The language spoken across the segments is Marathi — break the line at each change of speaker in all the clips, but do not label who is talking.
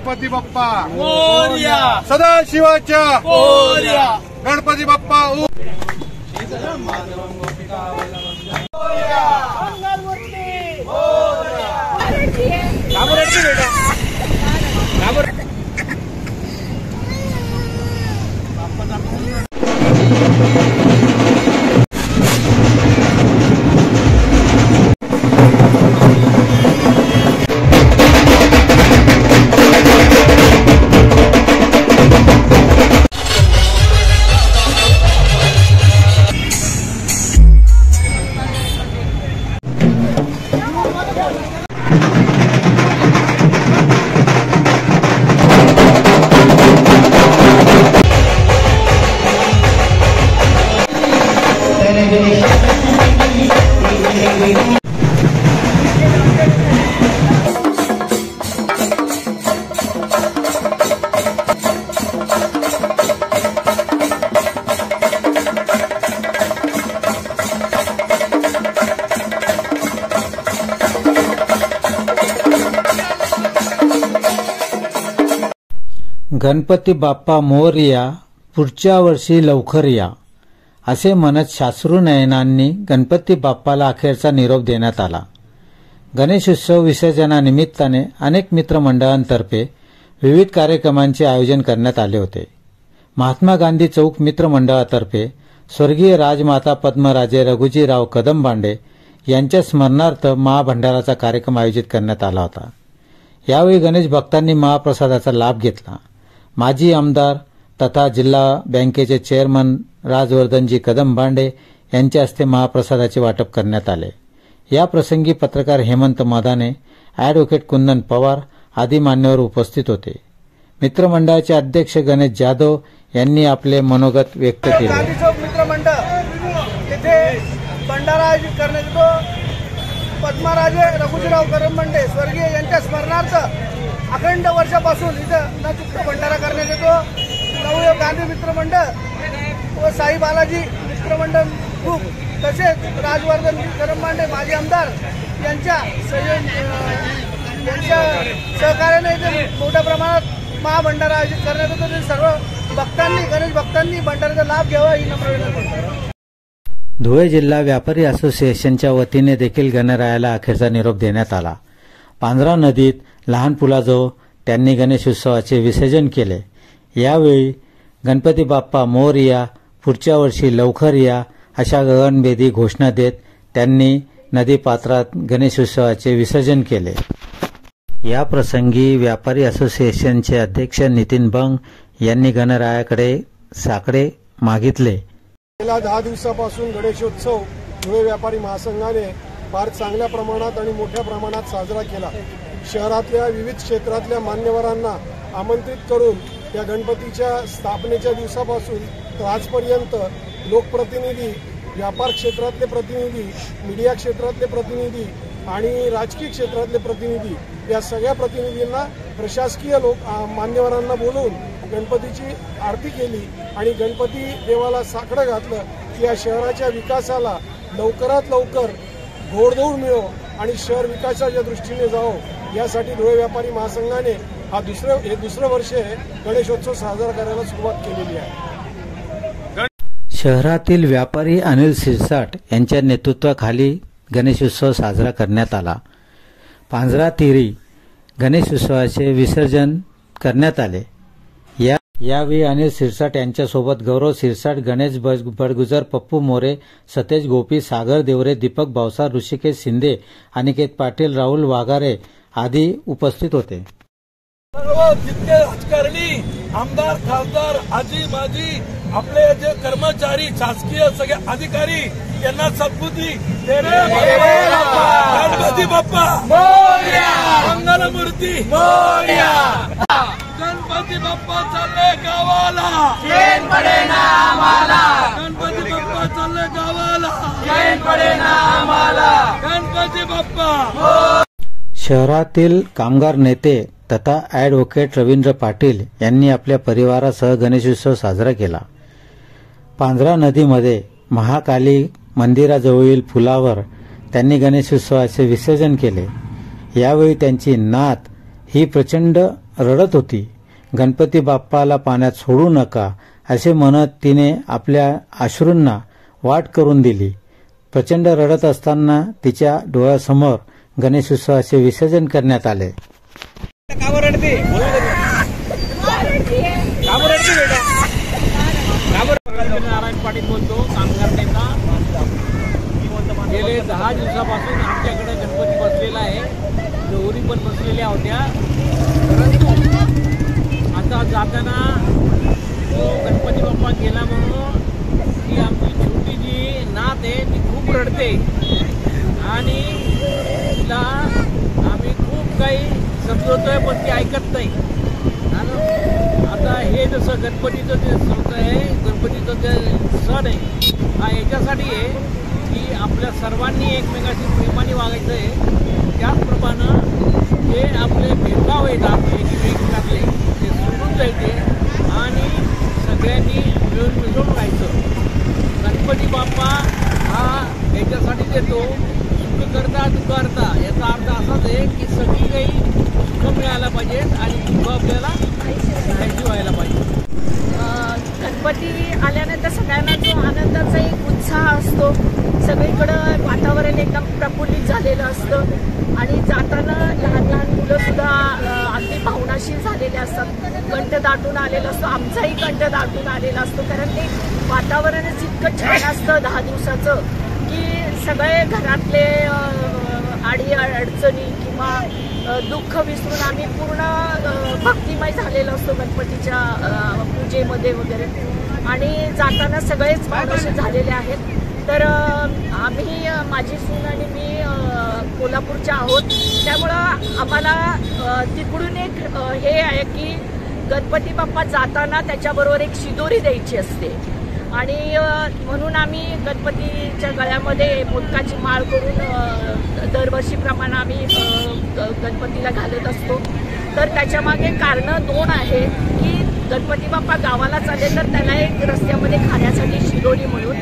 गणपती बाप्पा
मोरया,
सदाशिवाच्या
मोरया,
गणपती बाप्पा
गणपती बाप्पा मोरया, पुढच्या वर्षी लवकर या, असे म्हणत साश्रू नयनांनी गणपती बाप्पाला अखेरचा निरोप देण्यात आला. गणेशोत्सव विसर्जनानिमित्ताने अनेक मित्रमंडळांतर्फे विविध कार्यक्रमांचे आयोजन करण्यात आले होते. महात्मा गांधी चौक मित्रमंडळातर्फे स्वर्गीय राजमाता पद्मराजे रघुजीराव कदमबांडे यांच्या स्मरणार्थ महाभंडाराचा कार्यक्रम आयोजित करण्यात आला होता. यावेळी गणेश भक्तांनी महाप्रसादाचा लाभ घेतला. माजी आमदार तथा जिल्हा बँकेचे चेअरमन राजवर्धनजी कदमबांडे यांच्या हस्ते महाप्रसादाचे वाटप करण्यात आले. या प्रसंगी पत्रकार हेमंत मदाने, ॲडव्होकेट कुंदन पवार आदी मान्यवर उपस्थित होते. मित्रमंडळाचे अध्यक्ष गणेश जाधव यांनी आपले मनोगत व्यक्त केले.
गांधी चौक मित्रमंडळ तिथे भंडारा आयोजित करण्यात येतो. पद्मराजे रघुजीराव कदमबांडे स्वर्गीय यांच्या स्मरणार्थ अखंड वर्षापासून इथं न चुकता भंडारा करण्यात येतो. नवयुग गांधी मित्रमंडळ व साई बालाजी मित्रमंडळ ग्रुप तसेच राजवर्धन कदमबांडे माजी आमदार यांच्या सहकार्याने इथे मोठ्या प्रमाणात महाभंडारा आयोजित करण्यात येतो. सर्व भक्तांनी, गणेश भक्तांनी भंडाऱ्याचा लाभ घ्यावा ही नम्र विनंती.
धुळे जिल्हा व्यापारी असोसिएशनच्या वतीने देखील गणरायाला अखेरचा निरोप देण्यात आला. पांझरा नदीत लहान पुलाजवळ त्यांनी गणेशोत्सवाचे विसर्जन केले. यावेळी गणपती बाप्पा मोरया, पुढच्या वर्षी लवकर या अशा गगनभेदी घोषणा देत त्यांनी नदीपात्रात गणेशोत्सवाचे विसर्जन केले. या प्रसंगी व्यापारी असोसिएशनचे अध्यक्ष नितीन बंग यांनी गणरायाकडे साकडे मागितले.
गेल्या 10 दिवसापासून गणेशोत्सव धुळे व्यापारी महासंघाने फार चांगल्या प्रमाणात आणि मोठ्या प्रमाणात साजरा केला. शहरातल्या विविध क्षेत्रातल्या मान्यवरांना आमंत्रित करून या गणपतीच्या स्थापनेच्या दिवसापासून तर आजपर्यंत लोकप्रतिनिधी, व्यापार क्षेत्रातले प्रतिनिधी, मीडिया क्षेत्रातले प्रतिनिधी आणि राजकीय क्षेत्रातले प्रतिनिधी या सगळ्या प्रतिनिधींना प्रशासकीय मान्यवरांना बोलवून गणपतीची आरती केली आणि गणपती देवाला साकडं घातलं की या शहराच्या विकासाला लवकरात लवकर घोडदौड मिळो आणि शहर विकासाच्या दृष्टीने जावो यासाठी धुळे व्यापारी महासंघाने हे दुसरं वर्ष गणेशोत्सव साजरा करायला सुरुवात केलेली आहे.
शहरातील व्यापारी अनिल सिरसाट यांच्या नेतृत्वाखाली गणेशोत्सव साजरा करण्यात आला. पांझरा तिरी गणेशोत्सवाचे विसर्जन करण्यात आले. यावेळी अनिल सिरसाट यांच्यासोबत गौरव सिरसाट, गणेश बडगुजर, पप्पू मोरे, सतेज गोपी, सागर देवरे, दीपक भावसार, ऋषिकेश शिंदे, अनिकेत पाटील, राहुल वाघारे आदी उपस्थित होते.
जितके राजकारणी, आमदार, खासदार, आजी माजी, आपले जे कर्मचारी, शासकीय सगळे अधिकारी यांना सद्बुद्धी गणपती बाप्पा मोरया, मंगलमूर्ती मोरया. गणपती बाप्पा चालले गावाला, चैन पडे ना आम्हाला. गणपती बाप्पा चालले गावाला, चैन पडे ना आम्हाला. गणपती बाप्पा.
शहरातील कामगार नेते तथा ॲडव्होकेट रवींद्र पाटील यांनी आपल्या परिवारासह गणेशोत्सव साजरा केला. पांझरा नदीमध्ये महाकाली मंदिराजवळील पुलावर त्यांनी गणेशोत्सवाचे विसर्जन केले. यावेळी त्यांची नात ही प्रचंड रडत होती. गणपती बाप्पाला पाण्यात सोडू नका असे म्हणत तिने आपल्या अश्रूंना वाट करून दिली. प्रचंड रडत असताना तिच्या डोळ्यासमोर गणेशोत्सवाचे विसर्जन करण्यात आले.
नारायण पाटील बोलतो, कामगार नेता. गेले 10 दिवसापासून आमच्याकडे गणपती बसलेला आहे. गौरी पण बसलेल्या होत्या, परंतु आता जाताना तो गणपती बाप्पा गेला म्हणून ती आमची छोटी जी नात आहे ती खूप रडते आणि तिला आम्ही खूप काही समजवतोय पण ती ऐकत नाही. आता हे जसं गणपतीचं जे सण आहे, गणपतीचं जे सण आहे हा याच्यासाठी आहे की आपल्या सर्वांनी एकमेकाशी प्रेमाने वागायचं आहे. त्याचप्रमाणे जे आपले भेदभाव आहेत आपले एकमेकातले ते सोडून जायचे आणि सगळ्यांनी मिळून मिसळून राहायचं. गणपती बाप्पा हा याच्यासाठी देतो सुख करता दुःख करता. याचा अर्थ असाच आहे की सगळी काही सुख मिळायला पाहिजेत आणि दुःख आपल्याला नाहीशी व्हायला पाहिजे.
गणपती आल्यानंतर सगळ्यांना जो आनंदाचा एक उत्साह असतो, सगळीकडं वातावरण एकदम प्रफुल्लित झालेलं असतं आणि जाताना लहान लहान मुलंसुद्धा अगदी भावनाशील झालेले असतात. कंठ दाटून आलेला असतो, आमचाही कंठ दाटून आलेला असतो. कारण ते वातावरणच इतकं छान असतं 10 दिवसाचं की सगळे घरातले आडी अडचणी किंवा दुःख विसरून आम्ही पूर्ण भक्तिमय झालेलो असतो गणपतीच्या पूजेमध्ये वगैरे. आणि जाताना सगळेच भावनाशील झालेले आहेत. तर आम्ही माझी सून आणि मी कोल्हापूरच्या आहोत, त्यामुळं आम्हाला तिकडून एक हे आहे की गणपती बाप्पा जाताना त्याच्याबरोबर एक शिदोरी द्यायची असते आणि म्हणून आम्ही गणपतीच्या गळ्यामध्ये मोदकाची माळ करून दरवर्षीप्रमाणे आम्ही गणपतीला घालत असतो. तर त्याच्यामागे कारणं 2 आहे की गणपती बाप्पा गावाला चालले तर त्याला एक रस्त्यामध्ये खाण्यासाठी शिदोरी म्हणून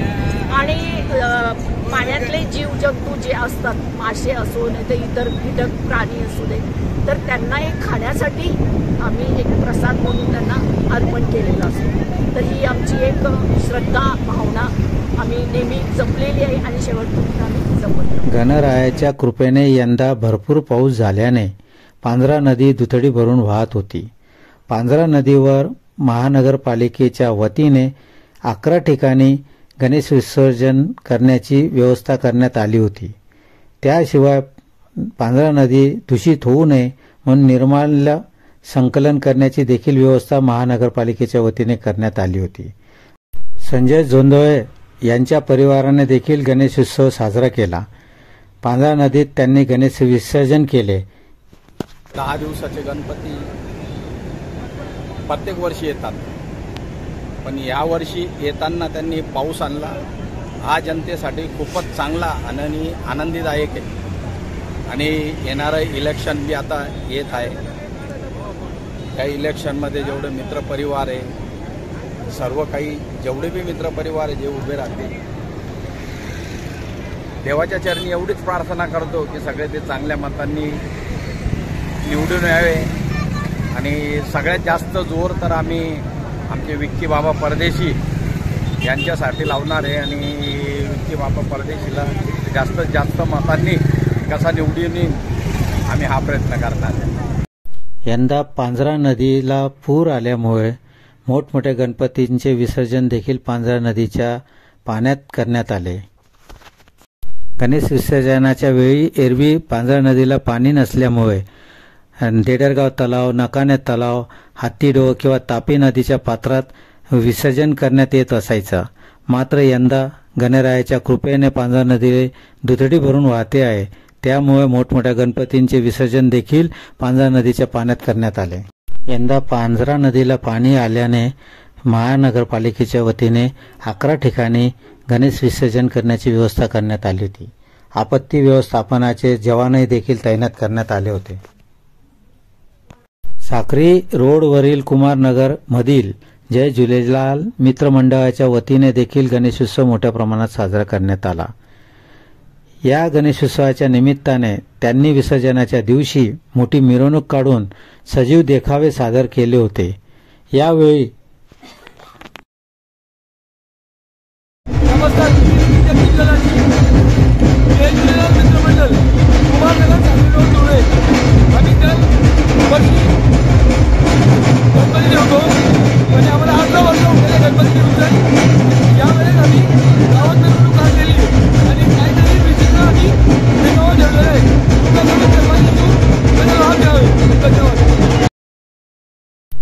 आणि पाण्यातले जीवजंतू जे असतात, मासे असो नाही तर इतर कीटक प्राणी असू दे, तर त्यांना एक खाण्यासाठी आम्ही एक प्रसाद म्हणून त्यांना अर्पण केलेला असतो. तर ही आमची एक श्रद्धा भावना आम्ही नेहमी जपलेली आहे आणि शेवटपर्यंत आम्ही जपत.
गणरायाच्या कृपेने यंदा भरपूर पाऊस झाल्याने पांझरा नदी दुथडी भरून वाहत होती. पांझरा नदीवर महानगरपालिकेच्या वतीने 11 ठिकाणी गणेश विसर्जन करण्याची व्यवस्था करण्यात आली होती. त्याशिवाय पांझरा नदी दूषित होऊ नये म्हणून निर्माल्य संकलन करण्याची देखील व्यवस्था महानगरपालिकेच्या वतीने करण्यात आली होती. संजय जोंधळे यांच्या परिवाराने देखील गणेशोत्सव साजरा केला. पांझरा नदीत त्यांनी गणेश विसर्जन केले.
10 दिवसाचे गणपती प्रत्येक वर्षी येतात, पण यावर्षी येताना त्यांनी पाऊस आणला. हा जनतेसाठी खूपच चांगला आणि आनंदीदायक आहे. आणि येणारं इलेक्शन बी आता येत आहे. त्या इलेक्शनमध्ये जेवढे मित्रपरिवार आहे, सर्व काही जेवढे बी मित्रपरिवार आहे जे उभे राहतील, देवाच्या चरणी एवढीच प्रार्थना करतो की सगळे ते चांगल्या मतांनी निवडून यावे. आणि सगळ्यात जास्त जोर तर आम्ही आमचे विक्की बाबा परदेशी यांच्यासाठी लावणार आहे आणि विक्की बाबा परदेशीला जास्तीत जास्त मतांनी कसा निवडून येईल आम्ही हा प्रयत्न करणार आहे.
यंदा पांझरा नदीला पूर आल्यामुळे मोठमोठ्या गणपतींचे विसर्जन देखील पांझरा नदीच्या पाण्यात करण्यात आले. गणेश विसर्जनाच्या वेळी एरवी पांझरा नदीला पाणी नसल्यामुळे देडरगाव तलाव, नकाने तलाव, हत्तीडोह किंवा तापी नदीच्या पात्रात विसर्जन करण्यात येत असायचं. मात्र यंदा गणरायाच्या कृपेने पांझरा नदी दुथडी भरून वाहते आहे, त्यामुळे मोठमोठ्या गणपतींचे विसर्जन देखील पांझरा नदीच्या पाण्यात करण्यात आले. यंदा पांझरा नदीला पाणी आल्याने महानगरपालिकेच्या वतीने 11 ठिकाणी गणेश विसर्जन करण्याची व्यवस्था करण्यात आली होती. आपत्ती व्यवस्थापनाचे जवानही देखील तैनात करण्यात आले होते. साक्री रोडवरील कुमारनगर मधील जय झुलेलाल मित्र मंडळाच्या वतीने देखील गणेशोत्सव मोठ्या प्रमाणात साजरा करण्यात आला. या गणेशोत्सवाच्या निमित्ताने त्यांनी विसर्जनाच्या दिवशी मोठी मिरवणूक काढून सजीव देखावे सादर केले होते। यावेळी
नमस्कार मित्रमंडळ कुमारनगर सांगली रोड आम्ही तर वर्षी गणपती ठेवतो आणि आम्हाला 11 वर्ष होते गणपती ठेवतो। यावेळेस आम्ही गावात मिरवणूक काढलेली आणि काहीतरी विशिष्ट आम्ही देखावा ठेवलेला आहे। धन्यवाद।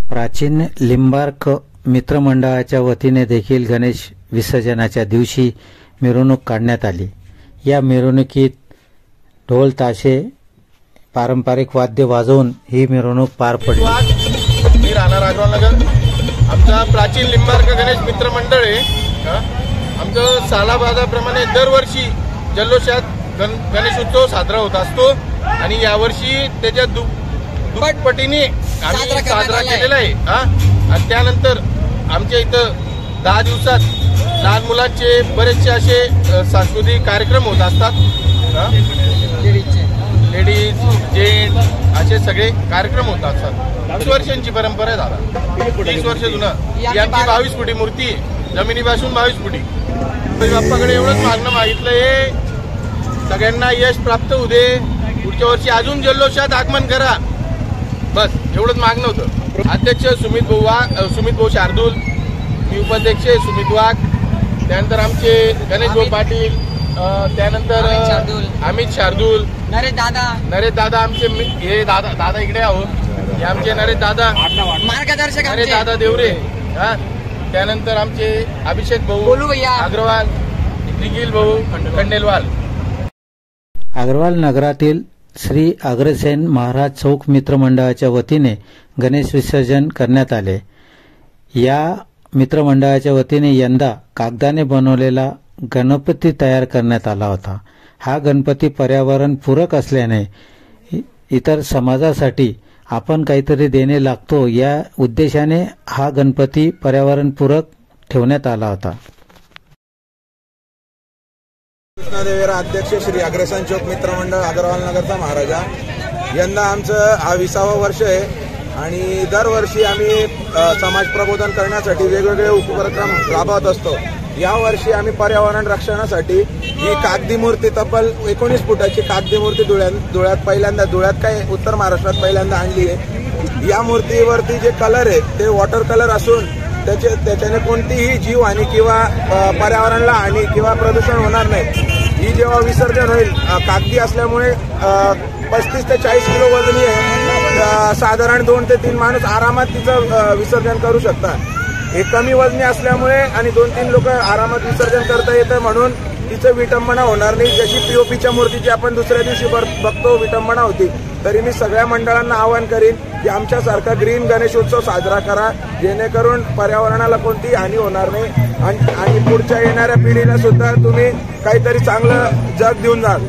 प्राचीन लिंबार्क मित्रमंडळाच्या वतीने देखील गणेश विसर्जनाच्या दिवशी मिरवणूक काढण्यात आली। या मिरवणुकीत ढोल ताशे पारंपरिक वाद्य वाजवून ही मिरवणूक पार पडली।
मी राहणार अग्रवालनगर। आमचा प्राचीन लिंबार्क गणेश मित्र मंडळ आहे। आमचं सालाबादाप्रमाणे दरवर्षी जल्लोषात गणेश उत्सव साजरा होत असतो आणि यावर्षी त्याच्या दुप्पट पटीने आम्ही साजरा केलेला आहे। आणि त्यानंतर आमच्या इथं 10 दिवसात लहान मुलांचे बरेचसे असे सांस्कृतिक कार्यक्रम होत असतात। लेडीज जेंट्स असे सगळे कार्यक्रम होत असतात। 20 वर्षांची परंपरा आहे दादा, 30 वर्ष जुनं। यांची 22 फुटी मूर्ती जमिनीपासून 22 फुटी। बाप्पाकडे एवढंच मागणं मागितलंय, सगळ्यांना यश प्राप्त होऊ दे, पुढच्या वर्षी अजून जल्लोषात आगमन करा, बस एवढंच मागणं होतं। अध्यक्ष सुमित भाऊ शार्दूल, मी उपाध्यक्ष सुमित वाघ, त्यानंतर आमचे गणेश भाऊ पाटील, त्यानंतर अमित शार्दूल, नरेश दादा आमचे हे दादा इकडे आहो, हे आमचे नरेश दादा मार्गदर्शक, नरेश दादा देवरे, त्यानंतर आमचे अभिषेक भाऊ अग्रवाल, निखिल भाऊ खंडेलवाल।
अग्रवाल नगरातील श्री अग्रसेन महाराज चौक मित्रमंडळाच्या वतीने गणेश विसर्जन करण्यात आले। या मित्रमंडळाच्या वतीने यंदा कागदाने बनवलेला गणपती तयार करण्यात आला होता। हा गणपती पर्यावरण पूरक असल्याने इतर समाजासाठी आपण काहीतरी देणे लागतो या उद्देशाने हा गणपती पर्यावरण पूरक ठेवण्यात आला होता।
कृष्णादेवेरा अध्यक्ष श्री अग्रसेन चौक मित्रमंडळ अग्रवाल नगरचा महाराजा। यंदा आमचं हा 20वा वर्ष आहे आणि दरवर्षी आम्ही समाज प्रबोधन करण्यासाठी वेगवेगळे उपक्रम राबवत असतो। या वर्षी आम्ही पर्यावरण रक्षणासाठी ही कागदी मूर्ती तब्बल 19 फुटाची कागदी मूर्ती धुळ्यात काय उत्तर महाराष्ट्रात पहिल्यांदा आणली आहे। या मूर्तीवरती जे कलर आहे ते वॉटर कलर असून त्याच्याने कोणतीही जीवहानी किंवा पर्यावरणाला हानी किंवा प्रदूषण होणार नाही। ही जेव्हा विसर्जन होईल, कागदी असल्यामुळे 35 ते 40 किलो वजनी आहे, साधारण 2 ते 3 माणूस आरामात तिचं विसर्जन करू शकतात। हे कमी वजनी असल्यामुळे आणि 2-3 लोक आरामात विसर्जन करता येतं म्हणून तिचं विटंबना होणार नाही। जशी पीओपीच्या मूर्तीची आपण दुसऱ्या दिवशी बघतो विटंबना होती, तरी मी सगळ्या मंडळांना आवाहन करीन की आमच्यासारखा ग्रीन गणेशोत्सव साजरा करा, जेणेकरून पर्यावरणाला कोणतीही हानी होणार नाही आणि पुढच्या येणाऱ्या पिढीला सुद्धा तुम्ही काहीतरी चांगलं जग देऊन जाल।